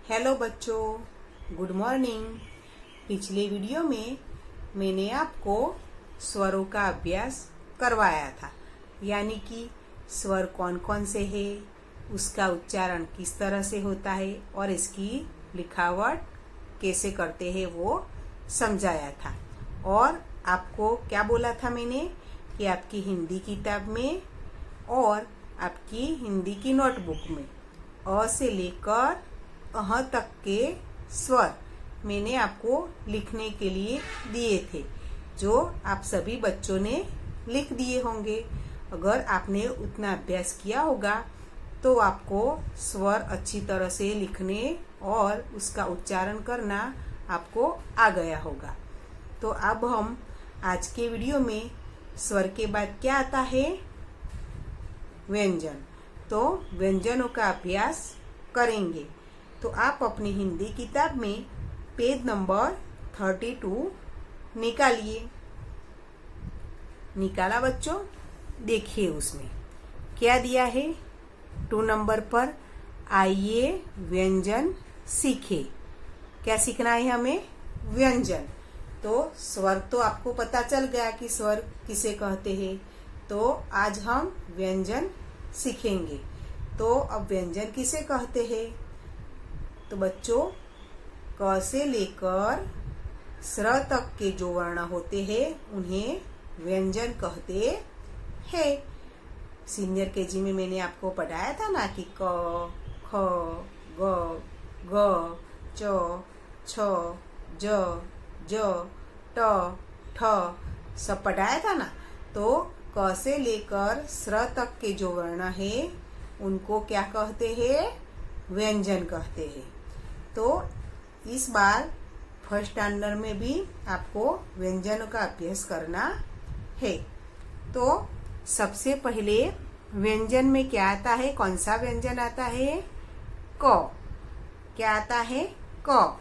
Hello बच्चों, good morning. पिछले video में मैंने आपको स्वरों का अभ्यास करवाया था, यानी कि स्वर कौन कौन से है, उसका उच्चारण किस तरह से होता है और इसकी लिखावट कैसे करते हैं वो समझाया था। और आपको क्या बोला था मैंने कि आपकी हिंदी किताब में और आपकी हिंदी की नोटबुक में अ से लेकर अह तक के स्वर मैंने आपको लिखने के लिए दिए थे, जो आप सभी बच्चों ने लिख दिए होंगे। अगर आपने उतना अभ्यास किया होगा तो आपको स्वर अच्छी तरह से लिखने और उसका उच्चारण करना आपको आ गया होगा। तो अब हम आज के वीडियो में स्वर के बाद क्या आता है, व्यंजन। तो व्यंजनों का अभ्यास करेंगे। तो आप अपनी हिंदी किताब में पेज नंबर 32 निकालिए। निकाला बच्चों? देखिए उसमें क्या दिया है। 2 नंबर पर आइए व्यंजन सीखे। क्या सीखना है हमें? व्यंजन। तो स्वर तो आपको पता चल गया कि स्वर किसे कहते हैं। तो आज हम व्यंजन सीखेंगे। तो अब व्यंजन किसे कहते हैं? तो बच्चों, क से लेकर स्र तक के जो वर्ण होते हैं उन्हें व्यंजन कहते हैं। सीनियर केजी में मैंने आपको पढ़ाया था ना कि क, ख, ग, घ, च, छ, ज, ज, ट, ठ सब पढ़ाया था ना। तो क से लेकर स्र तक के जो वर्ण है उनको क्या कहते हैं? व्यंजन कहते हैं। तो इस बार फर्स्ट स्टैंडर्ड में भी आपको व्यंजनों का अभ्यास करना है। तो सबसे पहले व्यंजन में क्या आता है? कौन सा व्यंजन आता है? क। क्या आता है? क।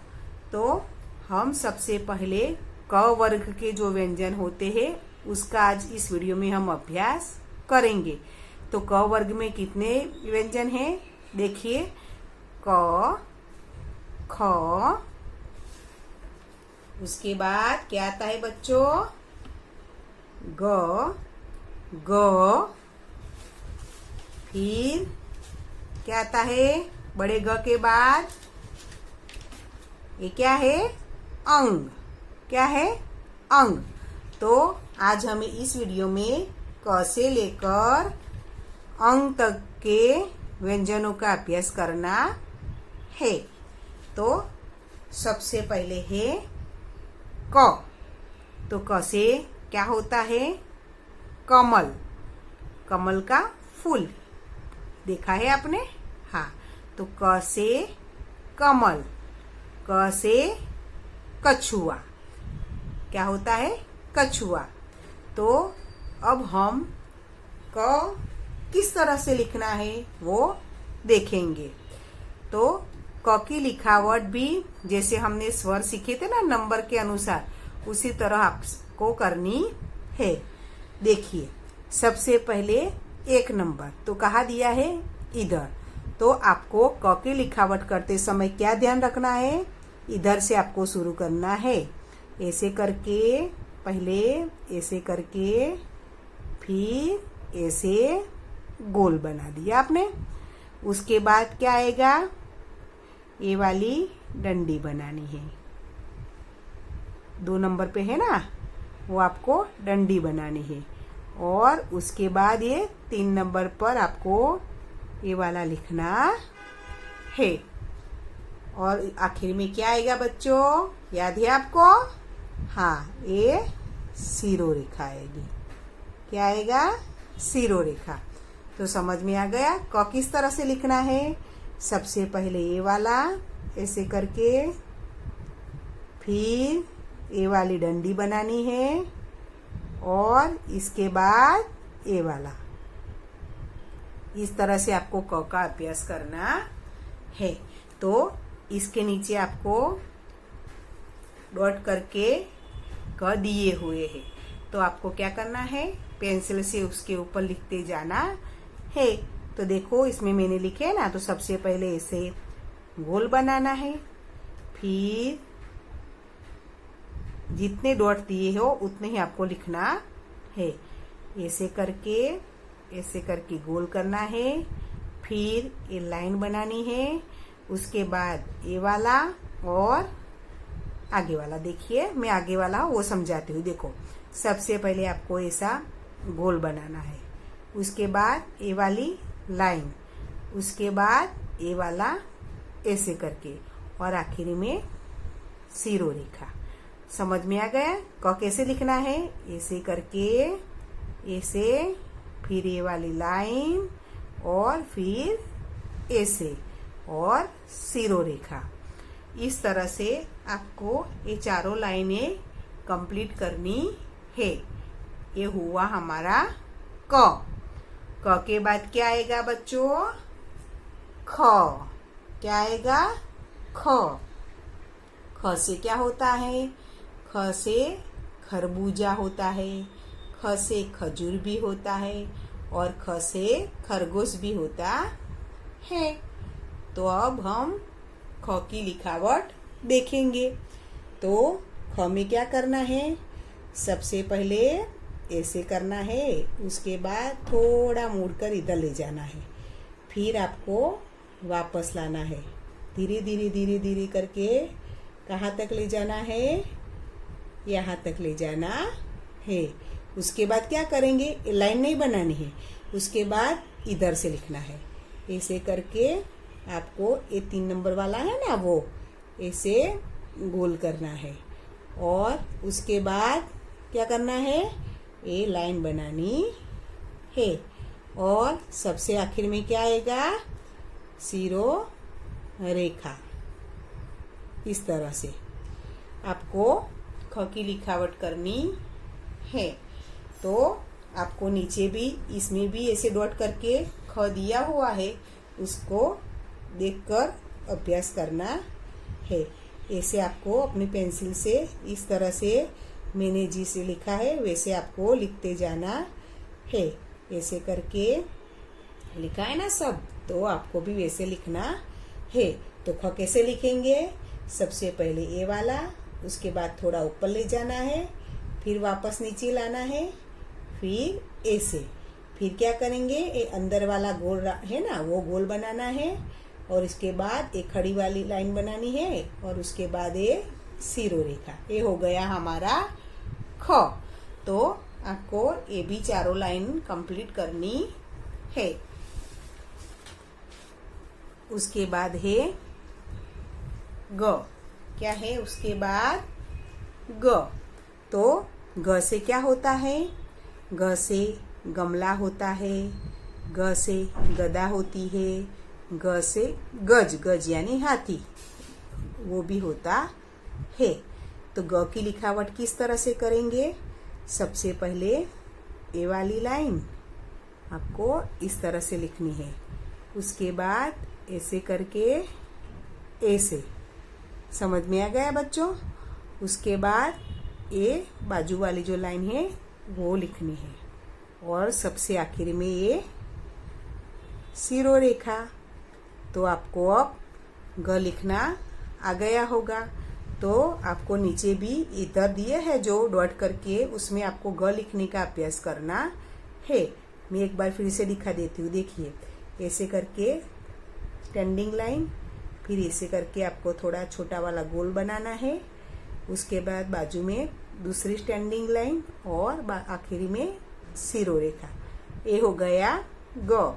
तो हम सबसे पहले क वर्ग के जो व्यंजन होते हैं उसका आज इस वीडियो में हम अभ्यास करेंगे। तो क वर्ग में कितने व्यंजन हैं? देखिए, क, ख, उसके बाद क्या आता है बच्चों? ग, ग, फिर क्या आता है बड़े ग के बाद? ये क्या है? अंग। क्या है? अंग। तो आज हमें इस वीडियो में क से लेकर अंग तक के व्यंजनों का अभ्यास करना है। तो सबसे पहले है क। तो क से क्या होता है? कमल। कमल का फूल देखा है आपने? हाँ। तो क से कमल। क से कछुआ। क्या होता है? कछुआ। तो अब हम क किस तरह से लिखना है वो देखेंगे। तो क की लिखावट भी जैसे हमने स्वर सीखे थे ना नंबर के अनुसार, उसी तरह आपको करनी है। देखिए, सबसे पहले 1 नंबर तो कहाँ दिया है? इधर। तो आपको क की लिखावट करते समय क्या ध्यान रखना है? इधर से आपको शुरू करना है। ऐसे करके, पहले ऐसे करके, फिर ऐसे गोल बना दिया आपने। उसके बाद क्या आएगा? ये वाली डंडी बनानी है। 2 नंबर पे है ना, वो आपको डंडी बनानी है। और उसके बाद ये 3 नंबर पर आपको ये वाला लिखना है। और आखिर में क्या आएगा बच्चों? याद है आपको? हाँ, ये सीरो रेखा आएगी। क्या आएगा? सीरो रेखा। तो समझ में आ गया क किस तरह से लिखना है। सबसे पहले ये वाला ऐसे करके, फिर ये वाली डंडी बनानी है और इसके बाद ये वाला। इस तरह से आपको क का अभ्यास करना है। तो इसके नीचे आपको डॉट करके क दिए हुए हैं। तो आपको क्या करना है? पेंसिल से उसके ऊपर लिखते जाना है। तो देखो, इसमें मैंने लिखे है ना। तो सबसे पहले ऐसे गोल बनाना है। फिर जितने डॉट दिए हो उतने ही आपको लिखना है। ऐसे करके गोल करना है। फिर ये लाइन बनानी है। उसके बाद ये वाला और आगे वाला, देखिए मैं आगे वाला वो समझाती हूँ। देखो, सबसे पहले आपको ऐसा गोल बनाना है, उसके बाद ये वाली लाइन, उसके बाद ये वाला ऐसे करके, और आखिरी में सीरो रेखा। समझ में आ गया? कैसे लिखना है? ऐसे करके, ऐसे, फिर ये वाली लाइन, और फिर ऐसे, और सीरो रेखा। इस तरह से आपको ये चारों लाइनें कंप्लीट करनी है। ये हुआ हमारा क के बाद क्या आएगा बच्चों? ख। क्या आएगा? ख से क्या होता है? ख से खरबूजा होता है, ख से खजूर भी होता है, और ख से खरगोश भी होता है। तो अब हम ख की लिखावट देखेंगे। तो ख में क्या करना है? सबसे पहले ऐसे करना है, उसके बाद थोड़ा मुड़कर इधर ले जाना है, फिर आपको वापस लाना है। धीरे धीरे धीरे धीरे करके कहाँ तक ले जाना है? यहाँ तक ले जाना है। उसके बाद क्या करेंगे? लाइन नहीं बनानी है, उसके बाद इधर से लिखना है। ऐसे करके आपको ये 3 नंबर वाला है ना, वो ऐसे गोल करना है, और उसके बाद क्या करना है? ये लाइन बनानी है, और सबसे आखिर में क्या आएगा? सीरो रेखा। इस तरह से आपको ख की लिखावट करनी है। तो आपको नीचे भी, इसमें भी ऐसे डॉट करके ख दिया हुआ है, उसको देखकर अभ्यास करना है। ऐसे आपको अपनी पेंसिल से, इस तरह से मैंने जिसे लिखा है वैसे आपको लिखते जाना है। ऐसे करके लिखा है ना सब, तो आपको भी वैसे लिखना है। तो ख कैसे लिखेंगे? सबसे पहले ए वाला, उसके बाद थोड़ा ऊपर ले जाना है, फिर वापस नीचे लाना है, फिर ऐसे, फिर क्या करेंगे? ये अंदर वाला गोल है ना, वो गोल बनाना है, और इसके बाद एक खड़ी वाली लाइन बनानी है, और उसके बाद ये सीरो रेखा। ये हो गया हमारा ख। तो आपको ये भी चारों लाइन कंप्लीट करनी है। उसके बाद है ग। क्या है उसके बाद? ग। तो ग से क्या होता है? ग से गमला होता है, ग से गदा होती है, ग से गज यानी हाथी, वो भी होता है। तो ग की लिखावट किस तरह से करेंगे? सबसे पहले ए वाली लाइन आपको इस तरह से लिखनी है, उसके बाद ऐसे करके ऐसे। समझ में आ गया बच्चों? उसके बाद ये बाजू वाली जो लाइन है वो लिखनी है, और सबसे आखिर में ये सीरो रेखा। तो आपको अब ग लिखना आ गया होगा। तो आपको नीचे भी इधर दिए है जो डॉट करके, उसमें आपको ग लिखने का अभ्यास करना है। मैं एक बार फिर से दिखा देती हूँ। देखिए, ऐसे करके स्टैंडिंग लाइन, फिर ऐसे करके आपको थोड़ा छोटा वाला गोल बनाना है, उसके बाद बाजू में दूसरी स्टैंडिंग लाइन, और आखिरी में सीरो रेखा। ये हो गया ग।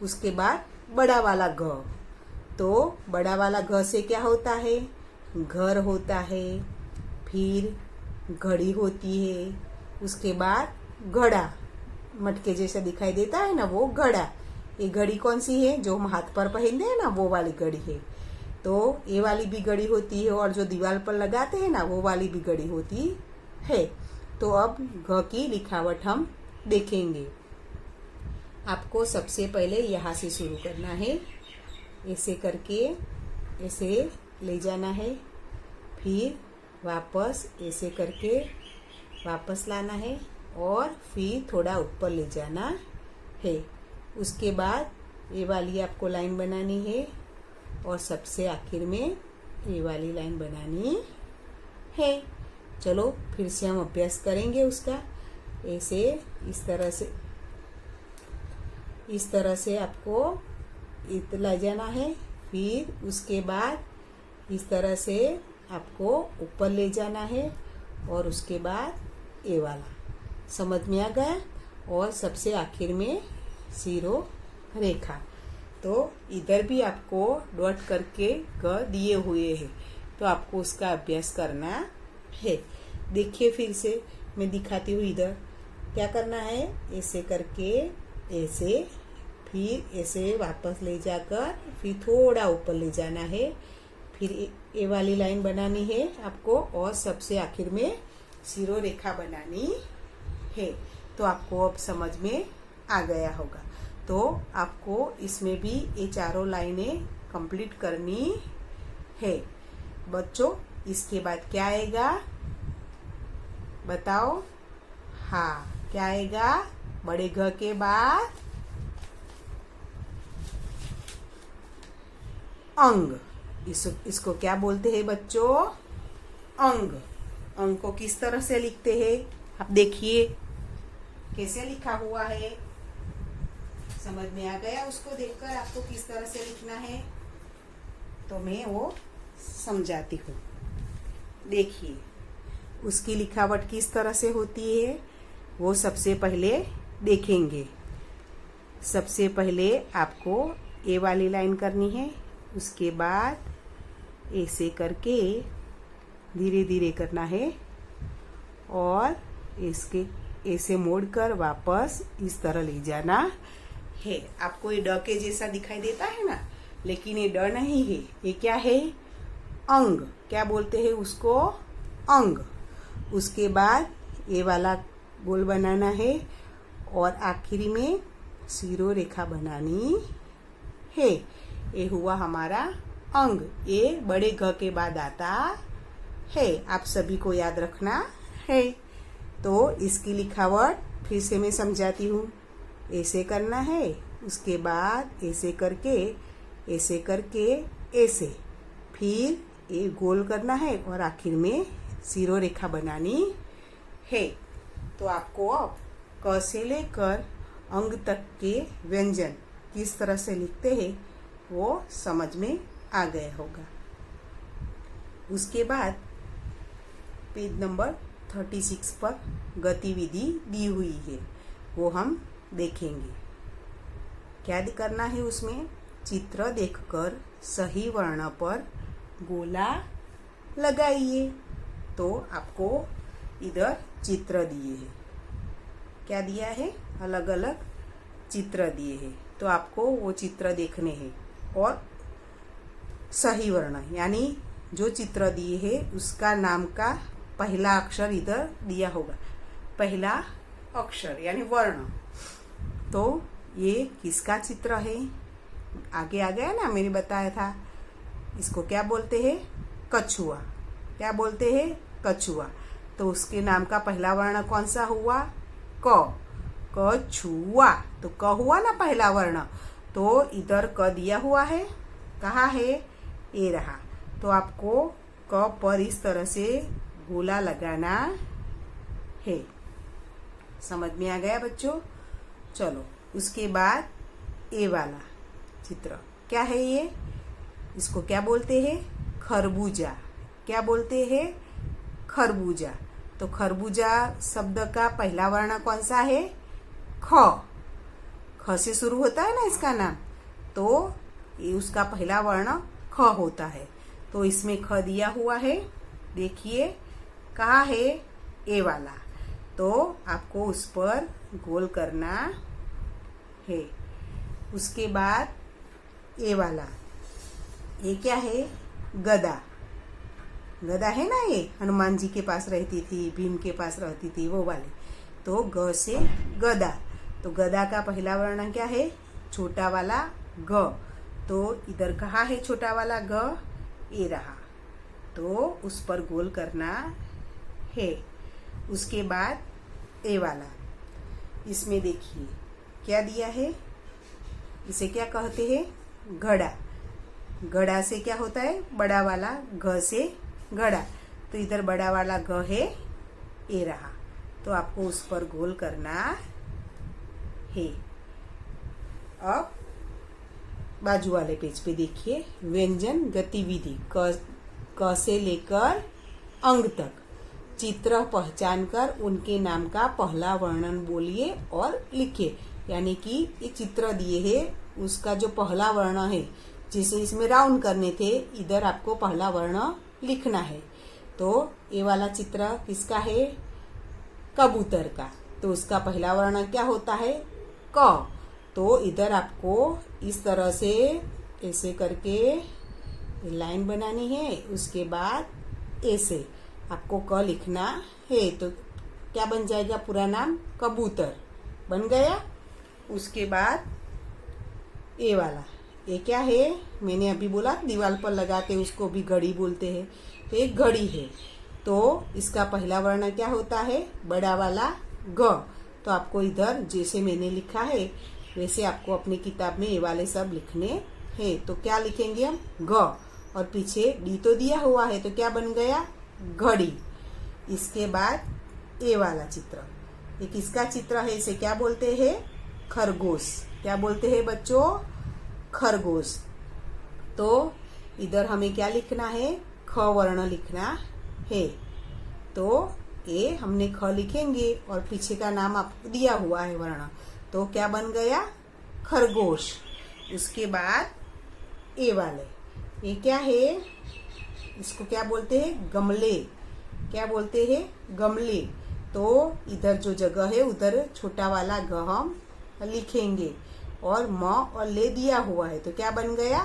उसके बाद बड़ा वाला घ। तो बड़ा वाला घ से क्या होता है? घर होता है, फिर घड़ी होती है, उसके बाद घड़ा, मटके जैसा दिखाई देता है ना, वो घड़ा। ये घड़ी कौन सी है? जो हम हाथ पर पहनते हैं ना, वो वाली घड़ी है। तो ये वाली भी घड़ी होती है, और जो दीवार पर लगाते हैं ना, वो वाली भी घड़ी होती है। तो अब घ की लिखावट हम देखेंगे। आपको सबसे पहले यहाँ से शुरू करना है, ऐसे करके ऐसे ले जाना है, फिर वापस ऐसे करके वापस लाना है, और फिर थोड़ा ऊपर ले जाना है। उसके बाद ये वाली आपको लाइन बनानी है, और सबसे आखिर में ए वाली लाइन बनानी है। चलो फिर से हम अभ्यास करेंगे उसका। ऐसे इस तरह से आपको इतना जाना है, फिर उसके बाद इस तरह से आपको ऊपर ले जाना है और उसके बाद ए वाला। समझ में आ गया? और सबसे आखिर में जीरो रेखा। तो इधर भी आपको डॉट करके ग दिए हुए हैं, तो आपको उसका अभ्यास करना है। देखिए फिर से मैं दिखाती हूँ। इधर क्या करना है, ऐसे करके ऐसे, फिर ऐसे वापस ले जाकर फिर थोड़ा ऊपर ले जाना है, फिर ए वाली लाइन बनानी है आपको और सबसे आखिर में जीरो रेखा बनानी है। तो आपको अब समझ में आ गया होगा। तो आपको इसमें भी ये चारों लाइनें कंप्लीट करनी है बच्चों। इसके बाद क्या आएगा बताओ? हाँ, क्या आएगा? बड़े घ के बाद अंग। इसको क्या बोलते हैं बच्चों? अंग। अंग को किस तरह से लिखते हैं आप देखिए कैसे लिखा हुआ है। समझ में आ गया? उसको देखकर आपको किस तरह से लिखना है तो मैं वो समझाती हूँ। देखिए उसकी लिखावट किस तरह से होती है वो सबसे पहले देखेंगे। सबसे पहले आपको ए वाली लाइन करनी है, उसके बाद ऐसे करके धीरे धीरे करना है और इसके ऐसे मोड़कर वापस इस तरह ले जाना है। आपको ये ड के जैसा दिखाई देता है ना, लेकिन ये ड नहीं है, ये क्या है? अंग। क्या बोलते हैं उसको? अंग। उसके बाद ये वाला गोल बनाना है और आखिरी में जीरो रेखा बनानी है। ये हुआ हमारा अंग। ये बड़े घ के बाद आता है, आप सभी को याद रखना है। तो इसकी लिखावट फिर से मैं समझाती हूँ। ऐसे करना है, उसके बाद ऐसे करके ऐसे, फिर ये गोल करना है और आखिर में जीरो रेखा बनानी है। तो आपको अब क से लेकर अंग तक के व्यंजन किस तरह से लिखते हैं वो समझ में आ गया होगा। उसके बाद पेज नंबर 36 पर गतिविधि दी हुई है, वो हम देखेंगे। क्या करना है उसमें? चित्र देखकर सही वर्ण पर गोला लगाइए। तो आपको इधर चित्र दिए हैं। क्या दिया है? अलग अलग चित्र दिए हैं, तो आपको वो चित्र देखने हैं और सही वर्ण यानी जो चित्र दिए है उसका नाम का पहला अक्षर इधर दिया होगा। पहला अक्षर यानी वर्ण। तो ये किसका चित्र है? आगे आ गया ना, मैंने बताया था। इसको क्या बोलते हैं? कछुआ। क्या बोलते हैं? कछुआ। तो उसके नाम का पहला वर्ण कौन सा हुआ? क। कछुआ। तो क हुआ ना पहला वर्ण, तो इधर क दिया हुआ है। कहाँ है? ये रहा। तो आपको क पर इस तरह से गोला लगाना है। समझ में आ गया बच्चों? चलो उसके बाद ए वाला चित्र क्या है? ये इसको क्या बोलते हैं? खरबूजा। क्या बोलते हैं? खरबूजा। तो खरबूजा शब्द का पहला वर्ण कौन सा है? ख। ख से शुरू होता है ना इसका नाम, तो ये उसका पहला वर्ण ख होता है। तो इसमें ख दिया हुआ है। देखिए कहाँ है? ए वाला। तो आपको उस पर गोल करना है। उसके बाद ए वाला, ये क्या है? गदा। गदा है ना, ये हनुमान जी के पास रहती थी, भीम के पास रहती थी, वो वाले। तो ग से गदा। तो गदा का पहला वर्ण क्या है? छोटा वाला ग। तो इधर कहाँ है छोटा वाला ग? ये रहा। तो उस पर गोल करना है। उसके बाद ए वाला, इसमें देखिए क्या दिया है? इसे क्या कहते हैं? घड़ा। गड़ा से क्या होता है, बड़ा वाला घ से घड़ा, तो इधर बड़ा वाला घ है, ए रहा, तो आपको उस पर गोल करना है। अब बाजू वाले पेज पे देखिए, व्यंजन गतिविधि क से लेकर अंग तक चित्र पहचानकर उनके नाम का पहला वर्णन बोलिए और लिखिए। यानी कि ये चित्र दिए है, उसका जो पहला वर्ण है, जिसे इसमें राउंड करने थे, इधर आपको पहला वर्ण लिखना है। तो ये वाला चित्र किसका है, कबूतर का, तो उसका पहला वर्ण क्या होता है, क। तो इधर आपको इस तरह से ऐसे करके लाइन बनानी है, उसके बाद ऐसे आपको क लिखना है, तो क्या बन जाएगा, पूरा नाम कबूतर बन गया। उसके बाद ये वाला, ये क्या है, मैंने अभी बोला दीवार पर लगा के उसको भी घड़ी बोलते हैं, तो एक घड़ी है, तो इसका पहला वर्ण क्या होता है, बड़ा वाला ग। तो आपको इधर जैसे मैंने लिखा है वैसे आपको अपनी किताब में ये वाले सब लिखने हैं। तो क्या लिखेंगे हम, ग, और पीछे डी तो दिया हुआ है, तो क्या बन गया, घड़ी। इसके बाद ये वाला चित्र, ये किसका चित्र है, इसे क्या बोलते हैं, खरगोश। क्या बोलते हैं बच्चों, खरगोश। तो इधर हमें क्या लिखना है, ख वर्ण लिखना है, तो ये हमने ख लिखेंगे और पीछे का नाम आपको दिया हुआ है वर्ण, तो क्या बन गया, खरगोश। उसके बाद ये वाले, ये क्या है, इसको क्या बोलते हैं, गमले। क्या बोलते हैं, गमले। तो इधर जो जगह है उधर छोटा वाला ग हम लिखेंगे और म और ले दिया हुआ है, तो क्या बन गया,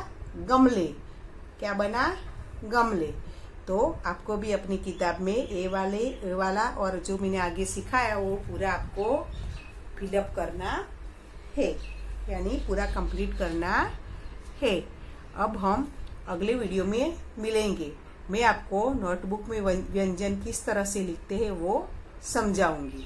गमले। क्या बना, गमले। तो आपको भी अपनी किताब में ए वाला और जो मैंने आगे सिखाया वो पूरा आपको फिलअप करना है, यानी पूरा कंप्लीट करना है। अब हम अगले वीडियो में मिलेंगे। मैं आपको नोटबुक में व्यंजन किस तरह से लिखते हैं वो समझाऊंगी।